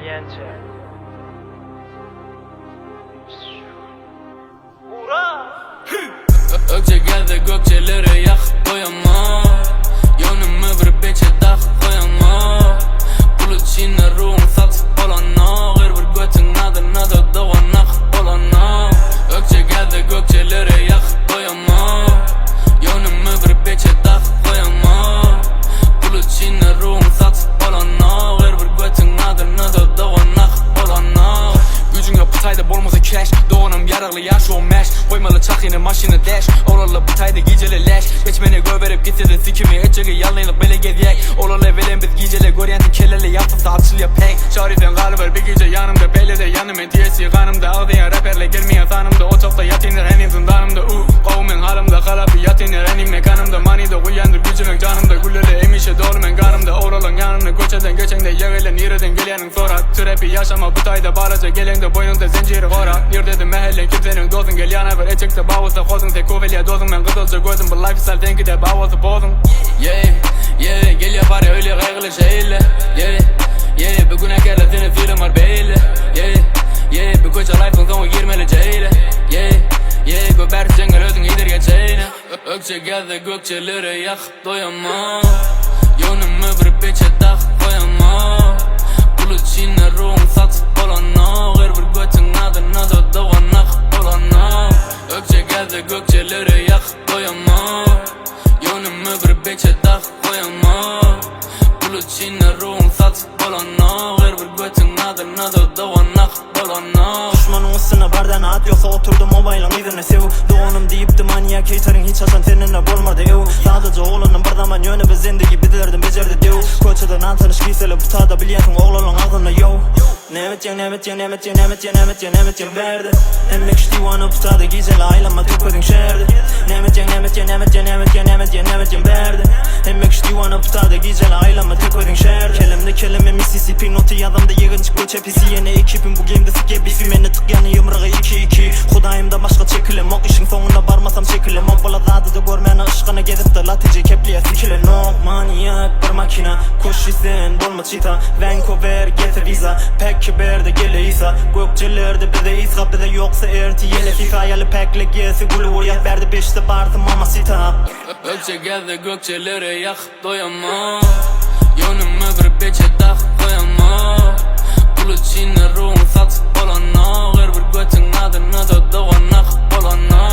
Caliente. Ura! Ökçe geldi gökçeleri yakıp koyama. Yönümü bir beçe takıp koyama. Bulut içinde ruhum satıp olana. Her bir götün adına da doğan akıp olana. Ökçe geldi gökçeleri yakıp koyama. Yönümü bir beçe takıp koyama. Bulut içinde ruhum satıp olana. Her bir götün adına da doğan akıp olana. Gücün yok butayda bolmasa cash. Doğanım yararlı yaş o mesh. Koymalı çak yine maşını dash. Oralı butayda geceli leş. Geçmeni göverip gitsedin sikimi. Etçeki yalayınlık bele gediyek. Oralı velen biz geceli göryentin kellerle yaptırsa açılıyor pek. Şariden galiba bir gece yanımda. Belli de yanımın diyesi kanımda. Ağlayan raperle gelmeyen sanımda. O çokta yatınır enim zindanımda. Kovmen halimde kalabı yatınır enim mekanımda. Manida uyandır gücümün canımda. Güllerle emişe dolu men kanımda. Oralın yanımda göçeden geçen de yağıyla nireden gelenin sonra. Türepi yaşama butayda bağlaca gelen de boynunda zinciri kora. Nirdedim mahallen kimsenin dozun gel yana ver. Eçekte bağırsa kozun tek koveliye dozun. Ben kızılca gözüm bu lifestyle denki de bağırsa bozun. Yeah gel yapar öyle kaygılı şeyle. Yeah bugün ekerle senin film var belli. Yeah bir koça life'ın sonu girmeli ceyle. Yeah göberti cengel özün gider geçeyne. Ökçe geldi gökçeleri yakıp doyama. Yönümü bir beçe takıp koyama. Bulut içinde ruhum satıp olana. Her bir götün adına da doğan akıp olana. Ökçe geldi gökçeleri yakıp doyama. Yönümü bir beçe takıp koyama. Bulut içinde ruhum satıp olana. Her bir götün adına da doğan akıp olana. Düşmanın üstüne bardan at yoksa oturdum mobile'ın izine sev. Doğanım deyip de manyak haterin hiç açan seninle bolmadı ev. Sadece oğlanın bardaman yönü ve zendegi bidirdim becerdi dev. Koçadan antınış giyseli bu tada biliyetin oğlanın ağzına yo. Nemetyen verdi. Emmek ştivanı bu tada giyceli aylama tükvedin şerdi. Nemetyen verdi. Emmek ştivanı bu tada giyceli aylama tükvedin şerdi. Kelimde kelime Mississippi notu yadamda yığınçık göç hepsi yeni ekibim. Bu game'de sike bifi meni tık yanı yımrığı 2-2. Kudayımda başka çekilim ok işin sonunda barmasam çekilim ok. Bala dadı da görmeyene ışkını gezip de latici kepliye sikile no. Manyak bir makina kuş isen dolma çita. Vancouver getir visa pek kiberde gele isa. Gökçelerde bir de isra bir de yoksa erti yele FIFA yalı pekle gelse gülü vur yak verdi 5'te bardı mama sita. Ökçe geldi gökçeleri yakıp doyama. Yönümü bir beçe takıp koyama. Bulut içinde ruhum satıp olana. Her bir götün adına da doğan akıp olana.